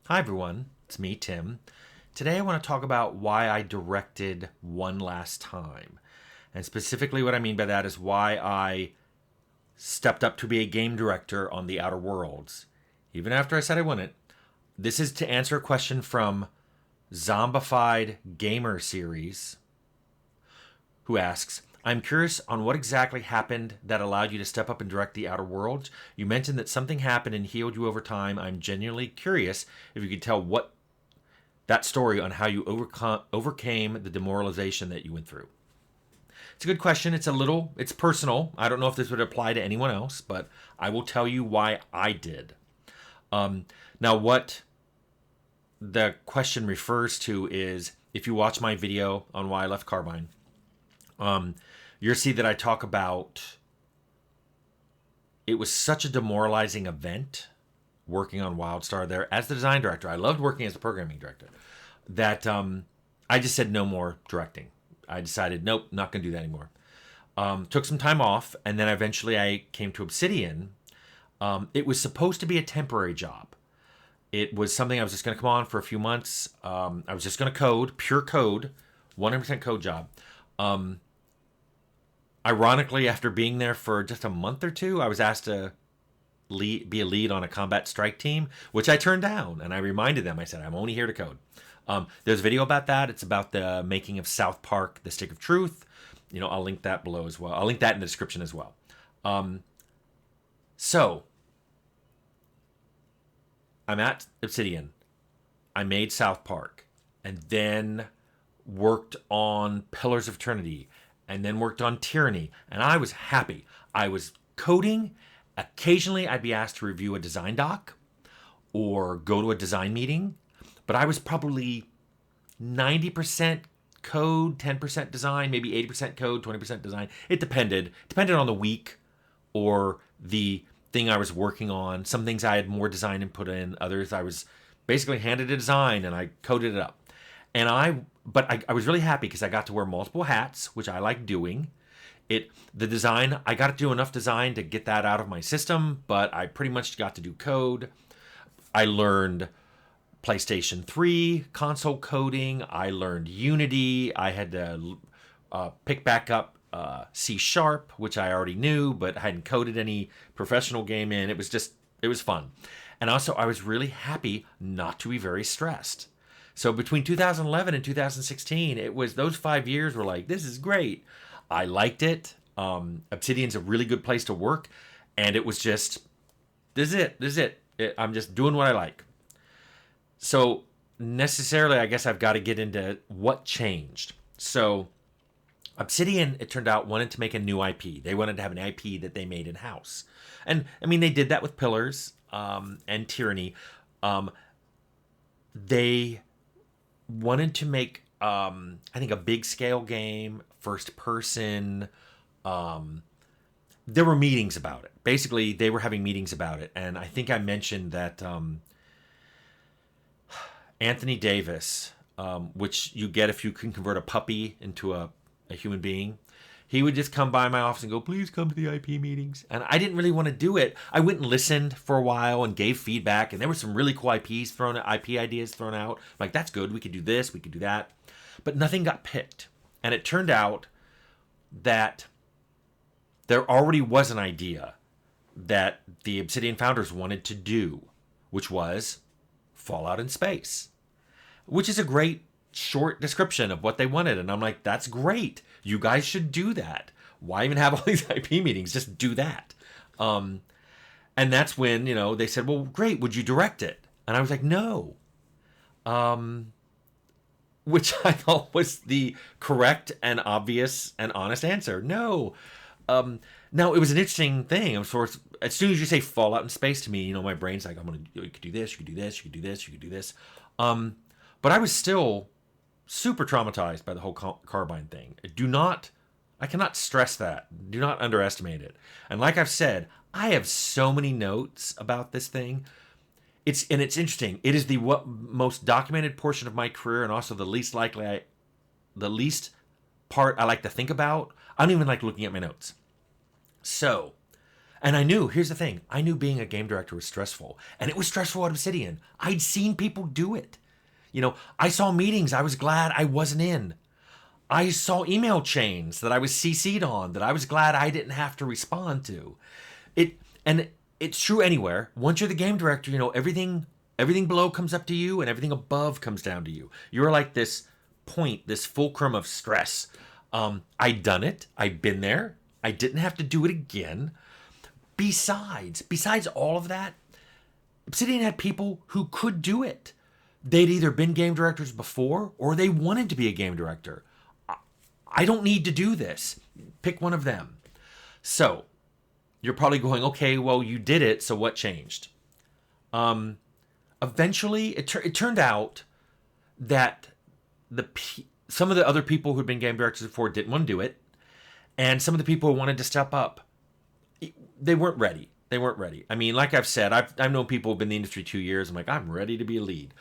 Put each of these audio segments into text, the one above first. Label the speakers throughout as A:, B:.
A: Hi everyone, it's me, Tim. Today I want to talk about why I directed one last time. And specifically, what I mean by that is why I stepped up to be a game director on The Outer Worlds, even after I said I wouldn't. This is to answer a question from Zombified Gamer Series, who asks, I'm curious on what exactly happened that allowed you to step up and direct The Outer Worlds. You mentioned that something happened and healed you over time. I'm genuinely curious if you could tell what that story on how you overcame the demoralization that you went through. It's a good question. It's personal. I don't know if this would apply to anyone else, but I will tell you why I did. Now, what the question refers to is if you watch my video on why I left Carbine, you'll see that I talk about it was such a demoralizing event working on WildStar there as the design director. I loved working as the programming director. That I just said no more directing. I decided, nope, not going to do that anymore. Took some time off, and then eventually I came to Obsidian. It was supposed to be a temporary job. It was something I was just going to come on for a few months. I was just going to code, pure code, 100% code job. Ironically, after being there for just a month or two, I was asked to be a lead on a combat strike team, which I turned down. And I reminded them, I said, I'm only here to code. There's a video about that. It's about the making of South Park, The Stick of Truth. I'll link that below as well. I'll link that in the description as well. So, I'm at Obsidian. I made South Park. And then worked on Pillars of Eternity. And then worked on Tyranny. And I was happy. I was coding. Occasionally, I'd be asked to review a design doc or go to a design meeting. But I was probably 90% code, 10% design, maybe 80% code, 20% design. It depended. It depended on the week or the thing I was working on. Some things I had more design input in. Others I was basically handed a design and I coded it up. But I was really happy because I got to wear multiple hats, which I like doing. The design, I got to do enough design to get that out of my system, but I pretty much got to do code. I learned PlayStation 3 console coding. I learned Unity. I had to pick back up C Sharp, which I already knew, but I hadn't coded any professional game in. It was fun. And also, I was really happy not to be very stressed. So between 2011 and 2016, it was those 5 years were like, this is great. I liked it. Obsidian's a really good place to work. And it was just, this is it. I'm just doing what I like. So necessarily, I guess I've got to get into what changed. So Obsidian, it turned out, wanted to make a new IP. They wanted to have an IP that they made in-house. And, I mean, they did that with Pillars and Tyranny. They wanted to make, I think, a big-scale game, first-person. There were meetings about it. Basically, they were having meetings about it. And I think I mentioned that Anthony Davis, which you get if you can convert a puppy into a human being, he would just come by my office and go, please come to the IP meetings. And I didn't really want to do it. I went and listened for a while and gave feedback. And there were some really cool IP ideas thrown out. I'm like, that's good. We could do this. We could do that. But nothing got picked. And it turned out that there already was an idea that the Obsidian founders wanted to do, which was Fallout in space, which is a great short description of what they wanted. And I'm like, that's great. You guys should do that. Why even have all these IP meetings? Just do that. And that's when, they said, well, great. Would you direct it? And I was like, no. Which I thought was the correct and obvious and honest answer. No. Now, it was an interesting thing. Of course, as soon as you say Fallout in space to me, my brain's like, you could do this, you could do this, you could do this, you could do this. But I was still super traumatized by the whole Carbine thing. I cannot stress that. Do not underestimate it. And like I've said, I have so many notes about this thing. It's interesting. It is the most documented portion of my career, and also the least part I like to think about. I don't even like looking at my notes. So, And I knew, here's the thing, I knew being a game director was stressful. And it was stressful at Obsidian. I'd seen people do it. I saw meetings I was glad I wasn't in. I saw email chains that I was CC'd on that I was glad I didn't have to respond to. And it's true anywhere. Once you're the game director, everything below comes up to you and everything above comes down to you. You're like this point, this fulcrum of stress. I'd done it. I'd been there. I didn't have to do it again. Besides all of that, Obsidian had people who could do it. They'd either been game directors before or they wanted to be a game director. I don't need to do this. Pick one of them. So you're probably going, okay, well, you did it, so what changed? Eventually, it turned out that some of the other people who'd been game directors before didn't want to do it, and some of the people who wanted to step up, they weren't ready. They weren't ready. I mean, like I've said, I've known people who've been in the industry 2 years. I'm like, I'm ready to be a lead.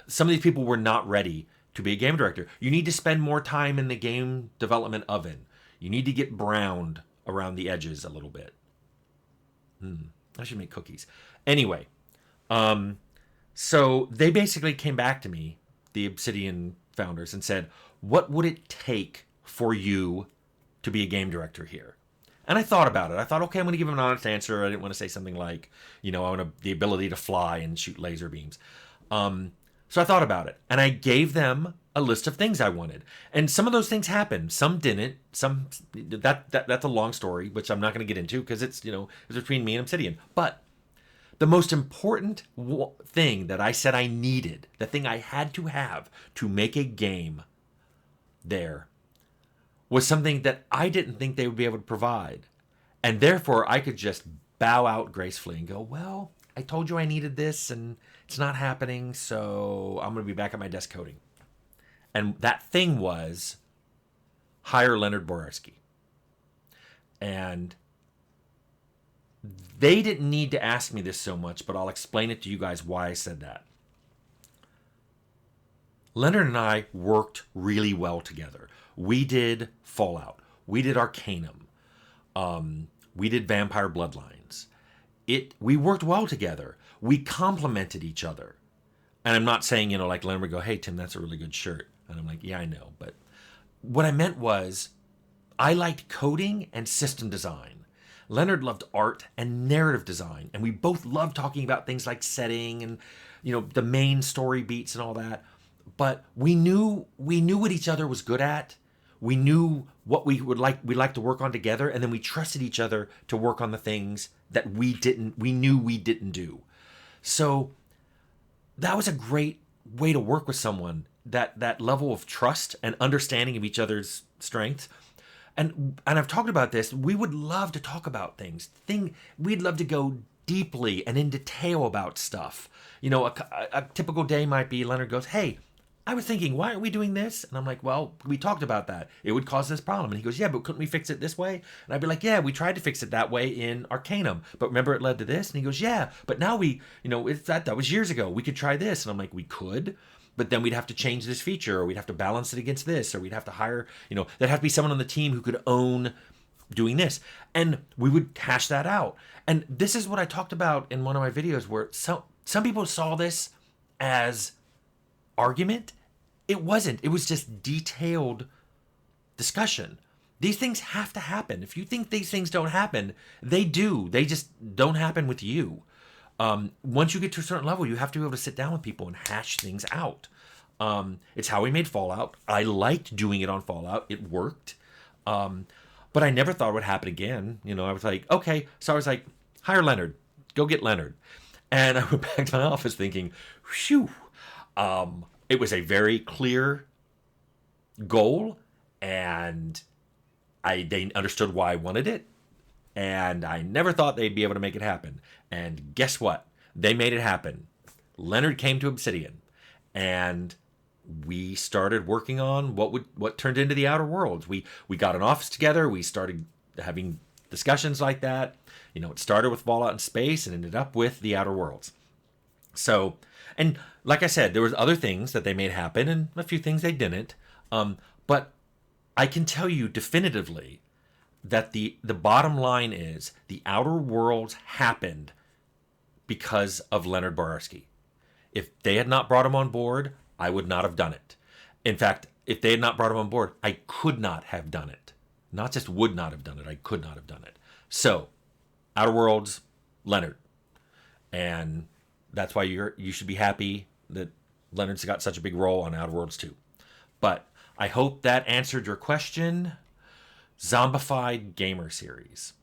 A: Some of these people were not ready to be a game director. You need to spend more time in the game development oven. You need to get browned around the edges a little bit. I should make cookies. Anyway, so they basically came back to me, the Obsidian founders, and said, what would it take for you to be a game director here? And I thought about it. I thought, okay, I'm going to give them an honest answer. I didn't want to say something like, I want the ability to fly and shoot laser beams. So I thought about it, and I gave them a list of things I wanted. And some of those things happened. Some didn't. That's a long story, which I'm not going to get into because it's between me and Obsidian. But the most important thing that I said I needed, the thing I had to have to make a game there, was something that I didn't think they would be able to provide. And therefore, I could just bow out gracefully and go, well, I told you I needed this, and it's not happening, so I'm going to be back at my desk coding. And that thing was hire Leonard Boyarsky. And they didn't need to ask me this so much, but I'll explain it to you guys why I said that. Leonard and I worked really well together. We did Fallout. We did Arcanum. We did Vampire Bloodlines. We worked well together. We complemented each other. And I'm not saying, like Leonard would go, hey, Tim, that's a really good shirt. And I'm like, yeah, I know. But what I meant was I liked coding and system design. Leonard loved art and narrative design. And we both loved talking about things like setting and, the main story beats and all that. But we knew what each other was good at. We knew what we'd like to work on together. And then we trusted each other to work on the things that we knew we didn't do. So that was a great way to work with someone, that level of trust and understanding of each other's strengths. And I've talked about this. We would love to talk about things. We'd love to go deeply and in detail about stuff. A typical day might be Leonard goes, hey, I was thinking, why aren't we doing this? And I'm like, well, we talked about that. It would cause this problem. And he goes, yeah, but couldn't we fix it this way? And I'd be like, yeah, we tried to fix it that way in Arcanum. But remember it led to this? And he goes, yeah, but now that was years ago. We could try this. And I'm like, we could, but then we'd have to change this feature, or we'd have to balance it against this, or we'd have to hire, there'd have to be someone on the team who could own doing this. And we would hash that out. And this is what I talked about in one of my videos where some people saw this as argument. It wasn't. It was just detailed discussion. These things have to happen. If you think these things don't happen, they do. They just don't happen with you. Once you get to a certain level, you have to be able to sit down with people and hash things out. It's how we made Fallout. I liked doing it on Fallout. It worked. But I never thought it would happen again. I was like, okay. So I was like, hire Leonard. Go get Leonard. And I went back to my office thinking, phew. It was a very clear goal, and they understood why I wanted it, and I never thought they'd be able to make it happen. And guess what? They made it happen. Leonard came to Obsidian, and we started working on what turned into the Outer Worlds. We got an office together. We started having discussions like that. It started with Fallout in Space and ended up with the Outer Worlds. So, and like I said, there was other things that they made happen and a few things they didn't. But I can tell you definitively that the bottom line is the Outer Worlds happened because of Leonard Boyarsky. If they had not brought him on board, I would not have done it. In fact, if they had not brought him on board, I could not have done it. Not just would not have done it, I could not have done it. So, Outer Worlds, Leonard. And that's why you should be happy that Leonard's got such a big role on Outer Worlds too. But I hope that answered your question. Zombified Gamer Series.